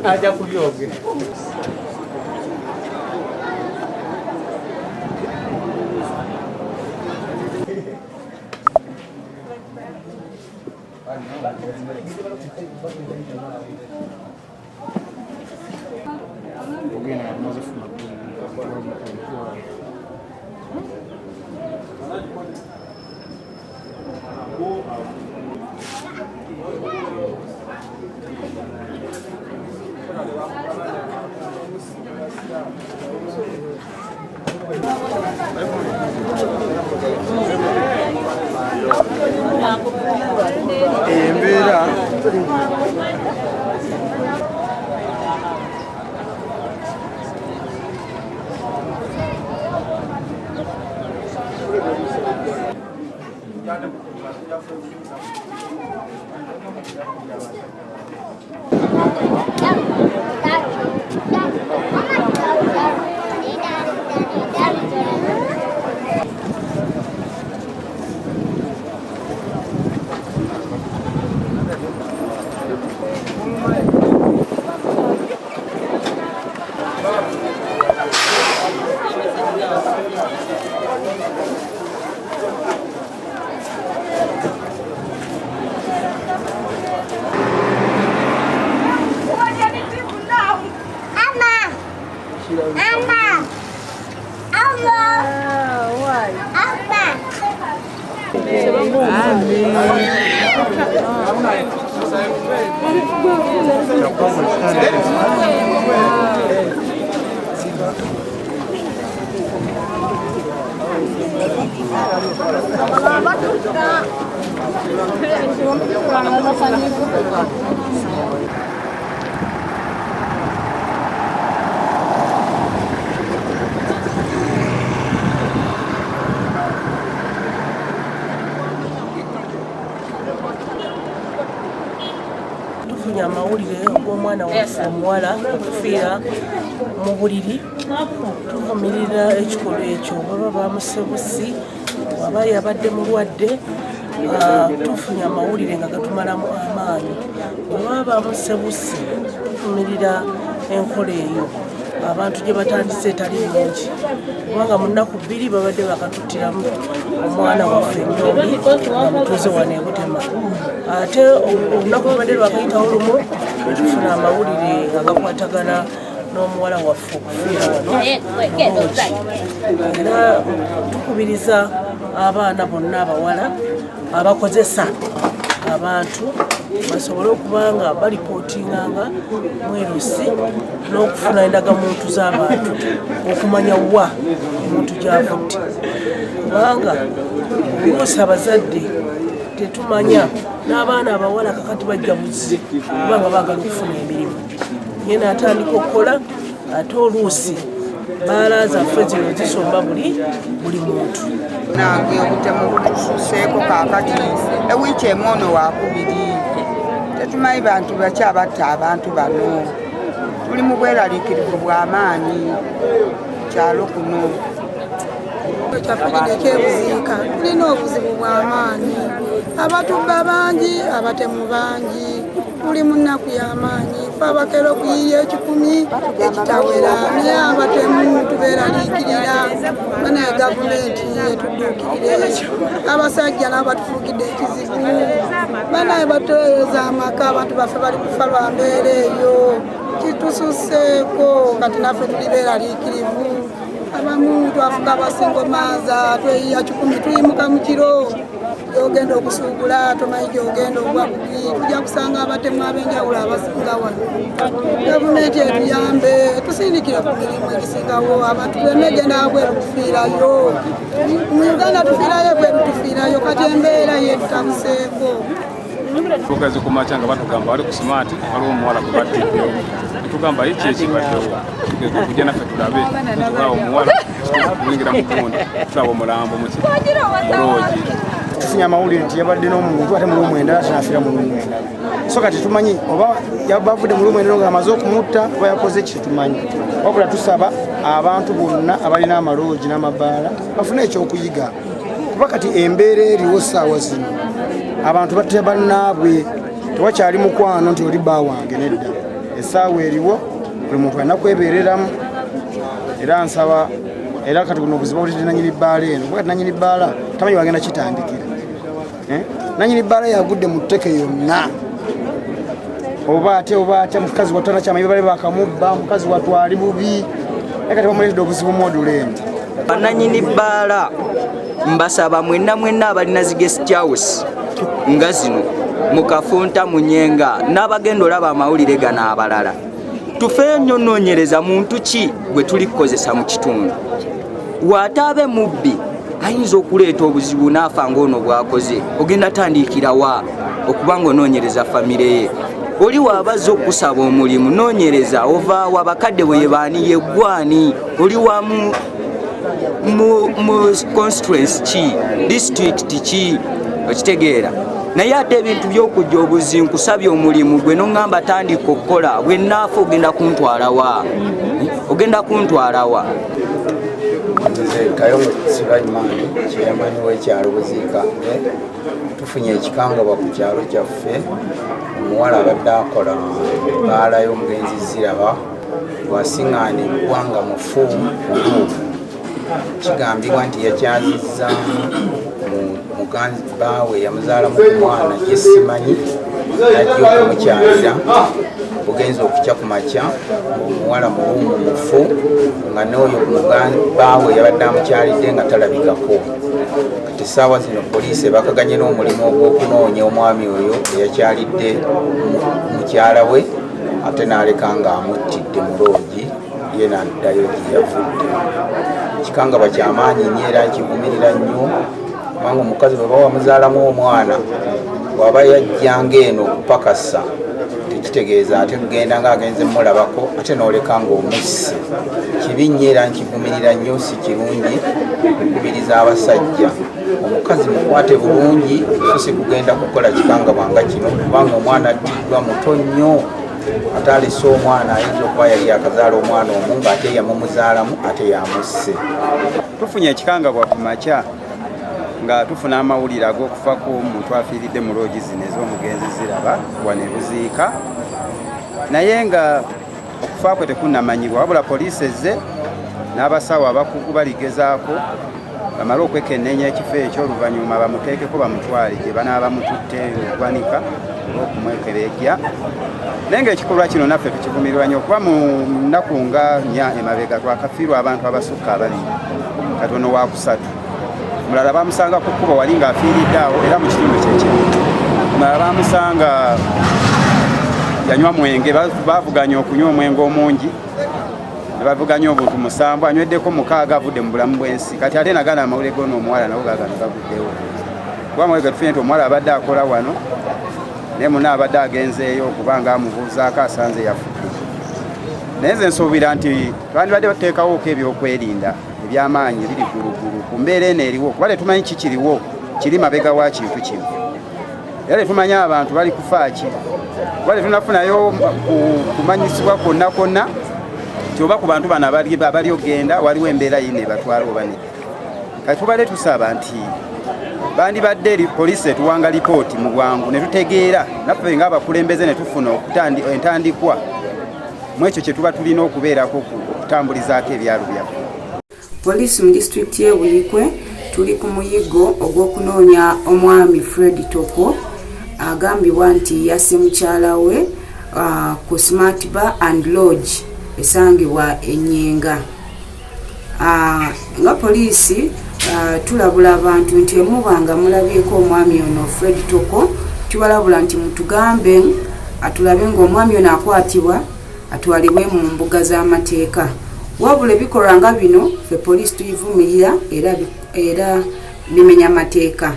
Aja kubyoge. Embera amawulire g'omwana waffe omuwala okufiira mu buliri tuvumirira ekikolwa ekyo baba bamusebusi waba yabadde mulwadde tufunye amawulire nga gatumalamu amaanyi baba bamusebusi tuvumirira enkola eyo abantu gye batandise etali bulungi kubanga mu nnaku bbiri babadde bakatuttiramu omwana waffe ennyombi bamutuuze wano e Butema ate olunaku lubadde lwakayitawo lumu netufuna amawulire nga gakwatagana n'omuwala waffe okufiira wano era tukubiriza abaana bonna abawala abakozesa abantu basobole okuba nga balipootinganga mwerusi n'okufuna endagamuntu z'abantu okumanya wa omuntu gy'avudde kubanga oluusi abazadde tetumanya n'abaana abawala kakati bajja buzzi kubanga baagala okufuna emirimu ye n'atandika okukola ate oluusi baala zaffe zino zisomba buli muntu nange obutemu butususeeko kaakati ewiiki emu ono wakubiri tetumanyi bantu bakyabatta abantu bano tuli mu bweraliikirivu bw'amaanyi kyalo kuno kyaffe Buziika tulina obuzibu bw'amaanyi abatubba bangi abatemu bangi tuli mu nnaku y'amaanyi fe abakera okuyiiya 10 ekitawera naye abatemu tubeeraliikirira banaye gavumenti yetudduukirire abasajja n'abatufuukidde ekizibu banaye batuweereza amaka abantu baffe bali kufa lwa mbeera eyo kitususseeko kati naffe tuli beeraliikirivu abamu twafuka abasingomaza tweyiya 10 tuyimuka mu kiro gyogenda okusuubula tomanyi gyogenda ogwa bugi tujja kusanga abatemu ab'enjawulo abasinga wano gavumenti etuyambe tusindikire ku mirimu egisingawo abantu bemegenda bweru kufiirayo mu Uganda tufiirayo bweru tufiirayo kati embeera yetutabuseeko tugaze ku makya nga batugamba bali ku simaati waliwo omuwala gwe battidde tugamba iki ekibaddewo tugeze okujja naffe tulabe tugaa omuwala kuyingira mu kundi tulaba omulambo mu Loogi tufunye amawulire nti yabadde n'omuntu ate mu lw'omwenda tanafiira mu lw'omwenda so kati tumanyi oba bavudde mu lw'omwenda nga amaze okumutta oba yakoze ki tumanyi wabula tusaba abantu bonna abalina amaloogi n'amabaala bafune ekyokuyiga kuba kati embeera eriwo ssaawa zino abantu batte bannaabwe tewakyali mukwano nti oli bba wange nedda essaawa eriwo buli muntu alina kwebeereramu era nsaba era kati guno obuzibu bulidde nanyini bbaala eno kuba kati nanyini bbaala tamanyi wagenda kitandikira nanyini bbaala yagudde mu tteke yonna oba atya mukazi watwana kyamayi bale bakamubba mukazi watwali bubi kati bamuleetedde obuzibu modulendi bananyini bbaala mbasaba mwenna abalina zi guest house nga zino mukafunta mu Nyenga n'abagenda olaba amawulire gano abalala tufe nnyo nnoonyereza muntu ki gwe tuli kukozesa mu kitundu waataabe mubbi ayinza okuleeta obuzibu n'afa ng'ono bw'akoze ogenda tandikira wa okuba ng'onoonyereza famire ye oli waabazza okusaba omulimu noonyereza ovaawo abakadde bwe yebaani yeggwani oli wa mu constituency ki disitulikiti ki okitegeera naye ate ebintu by'okujja obuzi nkusabye omulimu gwe noŋŋamba tandika okukola bwe naafa ogenda kuntwala wa kayo Sulaimaani chairman w'ekyalo Buziika tufunye ekikangabwa ku kyalo kyaffe omuwala abadde akola bbaala y'omugenzi ziraba bw'asiŋŋaanibwa nga mufu kigambibwa nti yakyazizza muganzi baawe yamuzaalamu omwana gye simanyi najja okumukyalira bugenzi okukya ku makya omuwala mulumu mufu nga n'oyo baawe yabadde amukyalidde nga talabikako kati essaawa zino poliisi bakaganye n'omulimu ogw'okunoonya omwami oyo eyakyalidde mukyalawe ate n'aleka nga amuttidde mu Loogi ye n'addayo gye yavudde kikangabwa kyamaanyi nnyo era nkivumirira nnyo kubanga omukazi bwe baba wamuzaalamu omwana bw'aba yajjanga eno okupakasa tekitegeeza ate kugenda ng'agenze mulabako ate n'oleka ng'omusse kibi nnyo era nkivumirira nnyo si kirungi okukubiriza abasajja omukazi mukwate bulungi so si kugenda kukola kikangabwa nga kino kubanga omwana attiddwa muto nnyo ate alese omwana ayinza okuba yali akazaala omwana omu ng'ate yamumuzaalamu ate yamusse tufunye ekikangabwa ku makya nga tufuna amawulire ag'okufako omuntu afiiridde mu Loogi zino ez'omugenzi ziraba wano e Buziika naye nga okufa kwe tekunnamanyibwa wabula poliisi ezze n'abasawo abakugu baligezaako bamale okwekenneenya ekifo ekyo oluvannyuma bamuteekeko bamutwale gye banaaba mututte ogwanika olw'okumwekereekya naye ng'ekikolwa kino naffe tukivumirwa nnyo okuba mu nnaku nga nnya emabega twakafiirwa abantu abasukka ababiri katono wa kusatu mulala bamusanga ku kkubo wali ng'afiiridde awo era mu kitundu kyekimu mulala bamusanga yanywa mwenge bavuganya okunywa omwenge omungi ne bavuganya obuntu 7 anyweddeko 6 avudde mu bulamu bw'ensi kati ate nagana amawulire g'ono omuwala nago gagano gavuddewo kuba amawulire getufunye nti omuwala abadde akola wano naye muna abadde agenzeeyo okubanga amubuuzaako asanze yafudde naye nze nsuubira nti twandibadde bateekawooko ebyokwerinda ebyamaanyi ebiri gulugulu ku mbeera eno eriwo kuba tetumanyi kikiriwo kiri mabega wa kintu kino era tetumanyi abantu bali kufaaki kuba tetunafunayo kumanyisibwa kwonna nti oba ku bantu bano abali ogenda waliwo embeera yino ebatwala oba ne kati tubadde tusaba nti bandibadde poliisi etuwanga lipooti mu bwangu ne tutegeera naffe ng'abakulembeze ne tufuna entandikwa mu ekyo kye tuba tulina okubeerako okutambulizaako ebyalo byaffe. Poliisi mu disitulikiti y'e Buyikwe tuli ku muyiggo ogw'okunoonya omwami Fred Toko agambibwa nti yasse mukyalawe ku Smart Bar and Lodge esangibwa e Nyenga. Nga poliisi tulabula abantu nti emubanga mulabyeko omwami ono Fred Toko tubalabula nti mutugambe atulabe ng'omwami ono akwatibwa atwalibwe mu mbuga z'amateeka. Wabula ebikolwa nga bino ffe poliisi tuyivumirira era bimenya amateeka.